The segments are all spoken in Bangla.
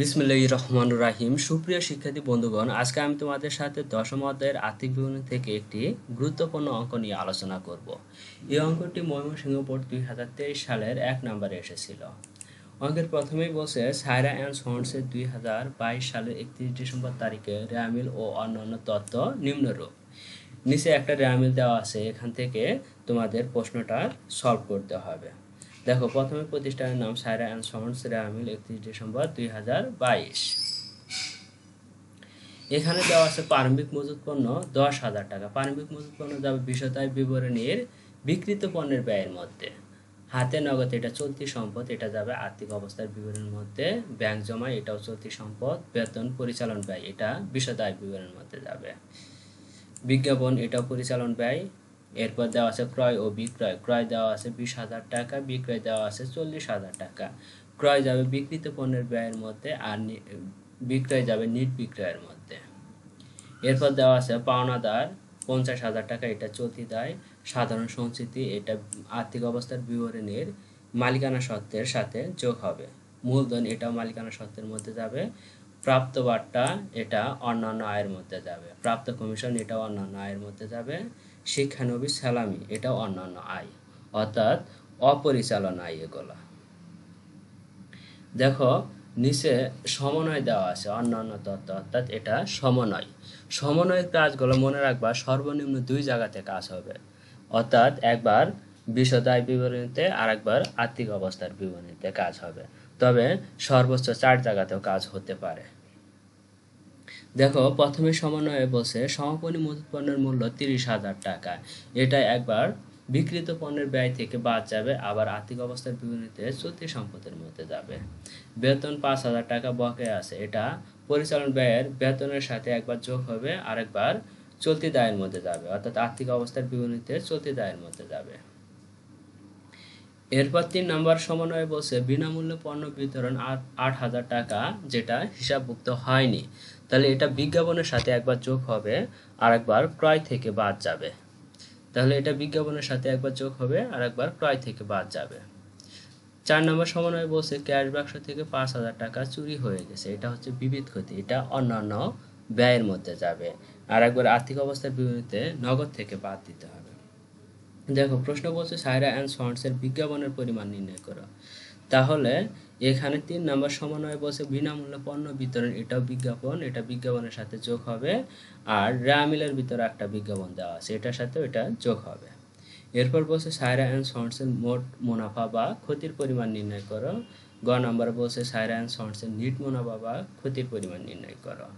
বিসমিল্লাহির রহমানির রহিম। সুপ্রিয় শিক্ষার্থী বন্ধুগণ, আজকে আমি তোমাদের সাথে দশম অধ্যায়ের আর্থিক বিবরণী থেকে একটি গুরুত্বপূর্ণ অঙ্ক নিয়ে আলোচনা করব। এই অঙ্কটি ময়মনসিংহ বোর্ড 2023 সালের 1 নম্বরে এসেছিল। অঙ্কের প্রথমেই বলছে সায়রা অ্যান্ড সন্সের 2022 সালের 31 ডিসেম্বর তারিখে রেয়ামিল ও অন্যান্য তথ্য নিম্নরূপ। নিচে একটা রেয়ামিল দেওয়া আছে, এখান থেকে তোমাদের প্রশ্নটা সলভ করতে হবে। দেখো, প্রথমে প্রতিষ্ঠানের নাম সায়রা অ্যান্ড সন্স, রেয়ামিল 31 ডিসেম্বর 2022। এখানে দেওয়া আছে প্রারম্ভিক মজুত পণ্য 10,000 টাকা। প্রারম্ভিক মজুত পণ্য যাবে বিষয়তায় বিবরণীর বিক্রিত পণ্যের ব্যয়ের মধ্যে। হাতে নগদ এটা চলতি সম্পদ, এটা যাবে আর্থিক অবস্থার বিবরণের মধ্যে। ব্যাংক জমা এটাও চলতি সম্পদ। বেতন পরিচালন ব্যয় এটা বিষয়তায় বিবরণের মধ্যে যাবে। বিজ্ঞাপন এটাও পরিচালন ব্যয়। এরপর দেওয়া আছে ক্রয় ও বিক্রয়। ক্রয় দেওয়া আছে 20,000 টাকা, বিক্রয় দেওয়া আছে 40,000 টাকা। ক্রয় যাবে বিক্রিত পণ্যের ব্যয়ের মধ্যে, আর বিক্রয় যাবে নিট বিক্রয়ের মধ্যে। এরপর দেওয়া আছে পাওনাদার 50,000 টাকা, এটা চলতি দায়। সাধারণ সঞ্চিতি এটা আর্থিক অবস্থার বিবরণীর মালিকানা সত্ত্বের সাথে যোগ হবে। মূলধন এটাও মালিকানা সত্ত্বের মধ্যে যাবে। প্রাপ্ত বাট্টা এটা অন্যান্য আয়ের মধ্যে যাবে। প্রাপ্ত কমিশন এটাও অন্যান্য আয়ের মধ্যে যাবে। শিক্ষানবিশ সালামি এটাও অন্যান্য আয়, অর্থাৎ অপরিচালন আয় এগুলা। দেখো, নিচে সমন্বয় দেওয়া আছে, অন্যান্য তথ্য, অর্থাৎ এটা সমন্বয়। সমন্বয়ের কাজগুলো মনে রাখবা, সর্বনিম্ন 2 জায়গাতে কাজ হবে, অর্থাৎ একবার বিশদায় বিবরণীতে আর একবার আর্থিক অবস্থার বিবরণীতে কাজ হবে, তবে সর্বোচ্চ 4 জায়গাতেও কাজ হতে পারে। দেখো, প্রথমে সমন্বয়ে বলছে সমাপনী মজুত পণ্যের মূল্য 30,000 টাকা। এটা একবার বিক্রিত পণ্যের ব্যয় থেকে বাদ যাবে, আবার আর্থিক অবস্থার বিবরণীতে চলতি সম্পদের মধ্যে যাবে। বেতন 5,000 টাকা বকেয়া আছে, এটা পরিচালন ব্যয়ের বেতনের সাথে একবার যোগ হবে, আর একবার চলতি দায়ের মধ্যে যাবে, অর্থাৎ আর্থিক অবস্থার বিবরণীতে চলতি দায়ের মধ্যে যাবে। এরপর 3 নম্বর সমন্বয়ে বলছে বিনামূল্যে পণ্য বিতরণ 8,000 টাকা, যেটা হিসাবভুক্ত হয়নি। তাহলে এটা বিজ্ঞাপনের সাথে একবার যোগ হবে, আর একবার ক্রয় থেকে বাদ যাবে। তাহলে এটা বিজ্ঞাপনের সাথে একবার যোগ হবে, আর একবার ক্রয় থেকে বাদ যাবে। 4 নম্বর সমন্বয়ে বলছে ক্যাশ বাক্স থেকে 5,000 টাকা চুরি হয়ে গেছে, এটা হচ্ছে বিবিধ ক্ষতি, এটা অন্যান্য ব্যয়ের মধ্যে যাবে, আর একবার আর্থিক অবস্থার বিবরণীতে নগদ থেকে বাদ দিতে হবে। দেখো, প্রশ্ন বলছে সায়রা অ্যান্ড সন্সের বিজ্ঞাপনের পরিমাণ নির্ণয় করো। তাহলে এখানে 3 নম্বর সমন্বয়ে বলছে বিনামূল্যে পণ্য বিতরণ, এটাও বিজ্ঞাপন, এটা বিজ্ঞাপনের সাথে যোগ হবে। আর রেয়ামিলের ভিতরে একটা বিজ্ঞাপন দেওয়া আছে, এটার সাথেও এটা যোগ হবে। এরপর বলছে সায়রা অ্যান্ড সন্সের মোট মুনাফা বা ক্ষতির পরিমাণ নির্ণয় করো। গ নম্বর বলছে সায়রা অ্যান্ড সন্সের নিট মুনাফা বা ক্ষতির পরিমাণ নির্ণয় করো।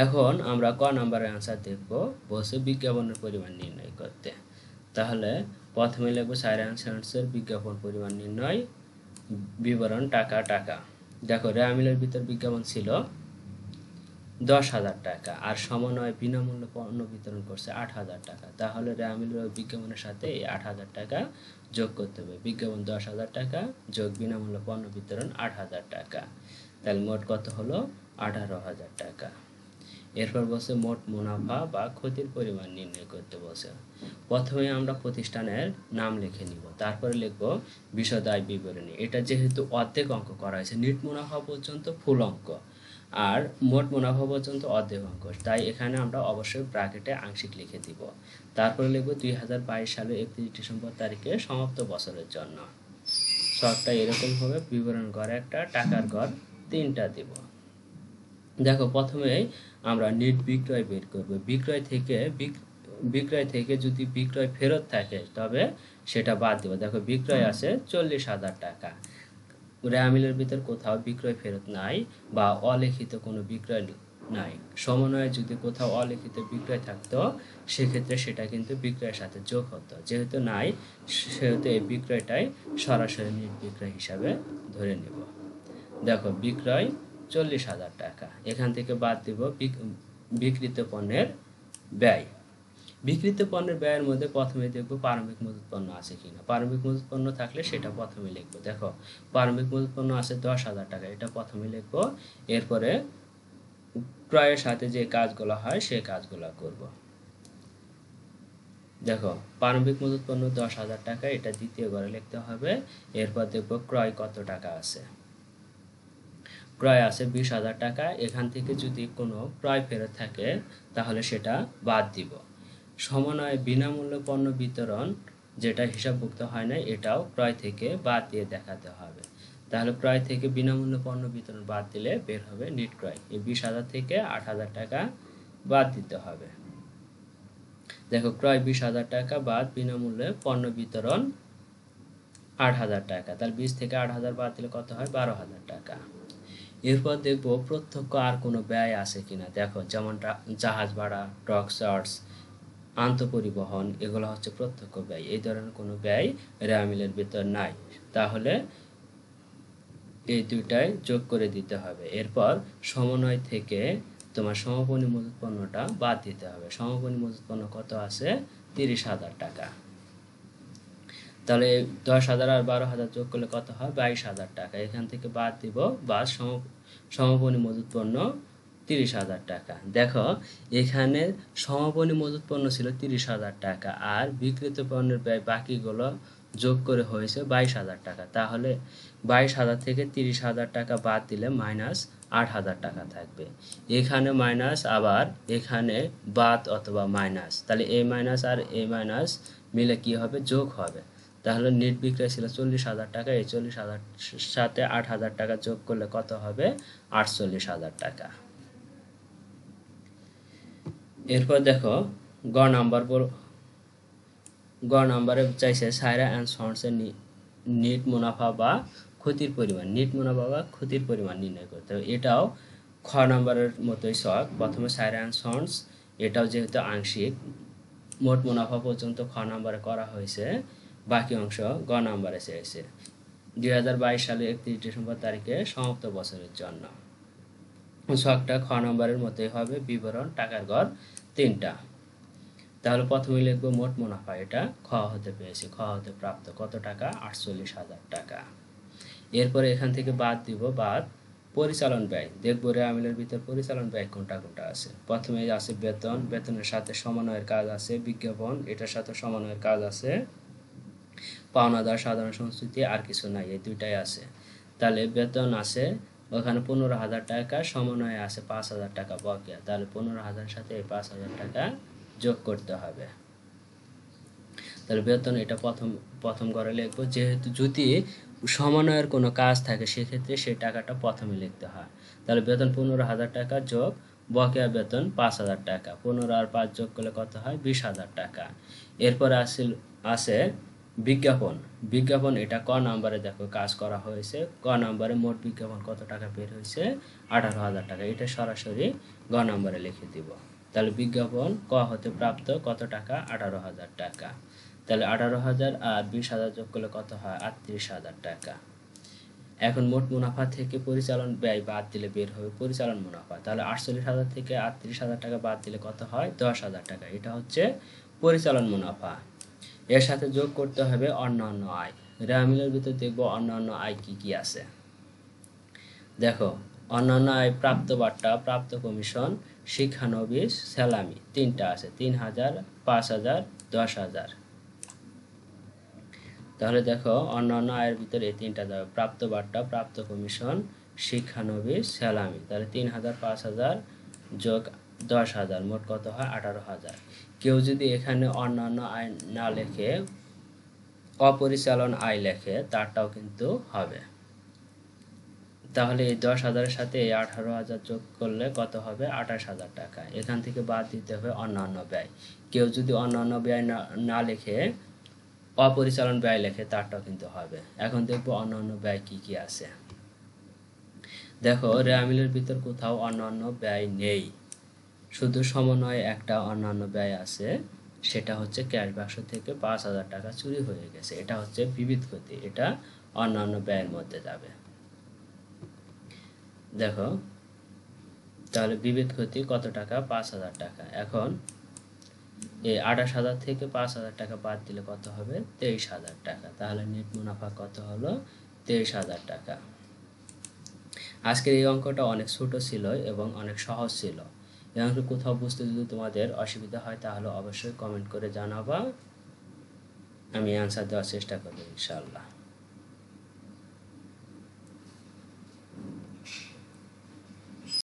এখন আমরা ক নম্বরের অ্যান্সার দেখব, বলছে বিজ্ঞাপনের পরিমাণ নির্ণয় করতে। তাহলে প্রথমে লিখব সায়রা অ্যান্ড সন্সের বিজ্ঞাপন পরিমাণ নির্ণয়, বিবরণ টাকা টাকা। দেখো, রেয়ামিলের ভিতর বিজ্ঞাপন ছিল 10,000 টাকা, আর সমন্বয়ে বিনামূল্যে পণ্য বিতরণ করছে 8,000 টাকা। তাহলে রেয়ামিলের বিজ্ঞাপনের সাথে এই 8,000 টাকা যোগ করতে হবে। বিজ্ঞাপন 10,000 টাকা যোগ বিনামূল্যে পণ্য বিতরণ 8,000 টাকা, তাহলে মোট কত হলো? 18,000 টাকা। এরপর বলছে মোট মুনাফা বা ক্ষতির পরিমাণ নির্ণয় করতে বলছে। প্রথমে আমরা প্রতিষ্ঠানের নাম লিখে নিব, তারপরে লিখব বিশদায় বিবরণী। এটা যেহেতু অর্ধেক অঙ্ক করা হয়েছে, নিট মুনাফা পর্যন্ত ফুল অঙ্ক, আর মোট মুনাফা পর্যন্ত অর্ধেক অঙ্ক, তাই এখানে আমরা অবশ্যই ব্র্যাকেটে আংশিক লিখে দিব। তারপরে লিখব 2022 সালের 31 ডিসেম্বর তারিখে সমাপ্ত বছরের জন্য। সবটা এরকম হবে, বিবরণ ঘর একটা, টাকার ঘর 3টা দিব। দেখো, প্রথমে আমরা নিট বিক্রয় বের করব। বিক্রয় থেকে যদি বিক্রয় ফেরত থাকে তবে সেটা বাদ দেব। দেখো, বিক্রয় আছে 40,000 টাকা, রেয়ামিলের ভিতর কোথাও বিক্রয় ফেরত নাই বা অলিখিত কোনো বিক্রয় নাই। সমন্বয়ে যদি কোথাও অলিখিত বিক্রয় থাকতো, সেক্ষেত্রে সেটা কিন্তু বিক্রয়ের সাথে যোগ হতো। যেহেতু নাই, সেহেতু এই বিক্রয়টাই সরাসরি নিট বিক্রয় হিসাবে ধরে নেব। দেখো, বিক্রয় 40,000 টাকা, এখান থেকে বাদ দিব বিক্রিত পণ্যের ব্যয়। বিক্রিত পণ্যের ব্যয়ের মধ্যে প্রথমে দেখব প্রারম্ভিক মজুত পণ্য আছে কিনা। প্রারম্ভিক মজুত পণ্য থাকলে সেটা প্রথমে লিখব। দেখো, প্রারম্ভিক মজুত পণ্য আছে 10,000 টাকা, এটা প্রথমে লিখব। এরপরে ক্রয়ের সাথে যে কাজগুলো হয় সেই কাজগুলো করব। দেখো, প্রারম্ভিক মজুত পণ্য 10,000 টাকা, এটা দ্বিতীয় ঘরে লিখতে হবে। এরপর দেখব ক্রয় কত টাকা আছে। ক্রয় আছে 20,000 টাকা, এখান থেকে যদি কোনো ক্রয় ফেরত থাকে তাহলে সেটা বাদ দিব। সমন্বয়ে বিনামূল্যে পণ্য বিতরণ যেটা হিসাবভুক্ত হয় না, এটাও ক্রয় থেকে বাদ দিয়ে দেখাতে হবে। তাহলে ক্রয় থেকে বিনামূল্যে পণ্য বিতরণ বাদ দিলে বের হবে নিট ক্রয়। এই 20,000 থেকে 8,000 টাকা বাদ দিতে হবে। দেখো, ক্রয় 20,000 টাকা বাদ বিনামূল্যে পণ্য বিতরণ 8,000 টাকা। তাহলে 20 থেকে 8,000 বাদ দিলে কত হয়? 12,000 টাকা। এরপর দেখবো প্রত্যক্ষ আর কোনো ব্যয় আছে কিনা। দেখো, যেমন জাহাজ ভাড়া, ট্রাক চার্জ, আন্তঃপরিবহন, এগুলো হচ্ছে প্রত্যক্ষ ব্যয়। এই ধরনের কোনো ব্যয় রেওয়া মিলের ভিতর নাই, তাহলে এই দুইটাই যোগ করে দিতে হবে। এরপর সমন্বয় থেকে তোমার সমাপনী মজুত পণ্যটা বাদ দিতে হবে। সমাপনী মজুত পণ্য কত আছে? 30,000 টাকা। তাহলে 10,000 আর 12,000 যোগ করলে কত হয়? 22,000 টাকা। এখান থেকে বাদ দিব, বাদ সমাপনী মজুত পণ্য 30,000 টাকা। দেখো, এখানে সমাপনী মজুত পণ্য ছিল 30,000 টাকা, আর বিক্রিত পণ্যের ব্যয় বাকিগুলো যোগ করে হয়েছে 22,000 টাকা। তাহলে 22,000 থেকে 30,000 টাকা বাদ দিলে মাইনাস 8,000 টাকা থাকবে। এখানে মাইনাস, আবার এখানে বাদ অথবা মাইনাস, তাহলে এ মাইনাস আর এ মাইনাস মিলে কি হবে? যোগ হবে। তাহলে নেট বিক্রয় ছিল 40,000 টাকা, এই 40,000 সাথে 8,000 টাকা যোগ করলে কত হবে? 48,000 টাকা। এরপর দেখো, গ নাম্বারে চাইছে সায়রা অ্যান্ড সন্সের নেট মুনাফা বা ক্ষতির পরিমাণ। নেট মুনাফা বা ক্ষতির পরিমাণ নির্ণয় করতে হবে। এটাও খ নাম্বারের মতোই শখ। প্রথমে সায়রা অ্যান্ড সন্স, এটাও যেহেতু আংশিক, মোট মুনাফা পর্যন্ত খ নাম্বারে করা হয়েছে, বাকি অংশ গ নাম্বারে চেয়েছে 2022 সালে 31 ডিসেম্বর তারিখে সমাপ্ত বছরের জন্য। ছকটা খ নম্বরের মতোই হবে, বিবরণ টাকার গড় 3টা। তাহলে প্রথমে লিখব মোট মুনাফা, এটা খ হতে পেয়েছি, খ হতে প্রাপ্ত কত টাকা? 48,000 টাকা। এরপরে এখান থেকে বাদ দিব, বাদ পরিচালন ব্যয়। দেখব রেওয়া মিলের ভিতর পরিচালন ব্যয় কোনটা কোনটা আছে। প্রথমে আছে বেতন, বেতনের সাথে সমন্বয়ের কাজ আছে। বিজ্ঞাপন, এটার সাথে সমন্বয়ের কাজ আছে। পাওনাদার, সাধারণ সংস্কৃতি, আর কিছু নাই, এই দুইটাই আছে। তাহলে বেতন আছে ওখানে 15,000 টাকা, সমন্বয়ে আছে 5,000 টাকা বকেয়া। তাহলে 15,000 সাথে এই 5,000 টাকা যোগ করতে হবে। তাহলে বেতন এটা প্রথম ঘরে লিখবো। যেহেতু যদি সমন্বয়ের কোনো কাজ থাকে সেক্ষেত্রে সেই টাকাটা প্রথমে লিখতে হয়। তাহলে বেতন 15,000 টাকা যোগ বকেয়া বেতন 5,000 টাকা। 15 আর 5 যোগ করলে কত হয়? 20,000 টাকা। এরপরে আছে বিজ্ঞাপন। বিজ্ঞাপন এটা ক নাম্বারে দেখো কাজ করা হয়েছে। ক নাম্বারে মোট বিজ্ঞাপন কত টাকা বের হয়েছে? 18,000 টাকা। এটা সরাসরি গ নাম্বারে লিখে দিব। তাহলে বিজ্ঞাপন ক হতে প্রাপ্ত কত টাকা? 18,000 টাকা। তাহলে 18,000 আর 20,000 যোগ করলে কত হয়? 38,000 টাকা। এখন মোট মুনাফা থেকে পরিচালন ব্যয় বাদ দিলে বের হবে পরিচালন মুনাফা। তাহলে 48,000 থেকে 38,000 টাকা বাদ দিলে কত হয়? 10,000 টাকা। এটা হচ্ছে পরিচালন মুনাফা। এর সাথে যোগ করতে হবে অন্যান্য আয়। রেওয়া মিলের ভিতর দেখবো অন্যান্য আয় কি কি আছে। দেখো, অন্যান্য আয় প্রাপ্ত বাট্টা, প্রাপ্ত কমিশন, শিক্ষানবিশ, স্যালামি, 3টা আছে। 3,000, 5,000, 10,000। তাহলে দেখো অন্যান্য আয়ের ভিতরে এই 3টা যাবে, প্রাপ্ত বাট্টা, প্রাপ্ত কমিশন, শিক্ষানবিশ, স্যালামি। তাহলে 3,000, 5,000 যোগ 10,000, মোট কত হয়? 18,000। কেউ যদি এখানে অন্যান্য আয় না লেখে, অপরিচালন আয় লেখে, তারটাও কিন্তু হবে। তাহলে এই 10,000-এর সাথে এই 18,000 যোগ করলে কত হবে? 28,000 টাকা। এখান থেকে বাদ দিতে হবে অন্যান্য ব্যয়। কেউ যদি অন্যান্য ব্যয় না লেখে, অপরিচালন ব্যয় লেখে, তারটাও কিন্তু হবে। এখন দেখবো অন্যান্য ব্যয় কি কি আছে। দেখো, রেওয়া মিলের ভিতর কোথাও অন্যান্য ব্যয় নেই, শুধু সমন্বয়ে একটা অন্যান্য ব্যয় আছে। সেটা হচ্ছে ক্যাশ বাক্স থেকে 5,000 টাকা চুরি হয়ে গেছে। এটা হচ্ছে বিবিধ ক্ষতি, এটা অন্যান্য ব্যয়ের মধ্যে যাবে। দেখো, তাহলে বিবিধ ক্ষতি কত টাকা? 5,000 টাকা। এখন এই 28,000 থেকে 5,000 টাকা বাদ দিলে কত হবে? 23,000 টাকা। তাহলে নেট মুনাফা কত হলো? 23,000 টাকা। আজকের এই অঙ্কটা অনেক ছোট ছিল এবং অনেক সহজ ছিল। এই অঙ্ক কোথাও বুঝতে যদি তোমাদের অসুবিধা হয় তাহলে অবশ্যই কমেন্ট করে জানাবা, আমি অ্যান্সার দেওয়ার চেষ্টা করব ইনশাআল্লাহ।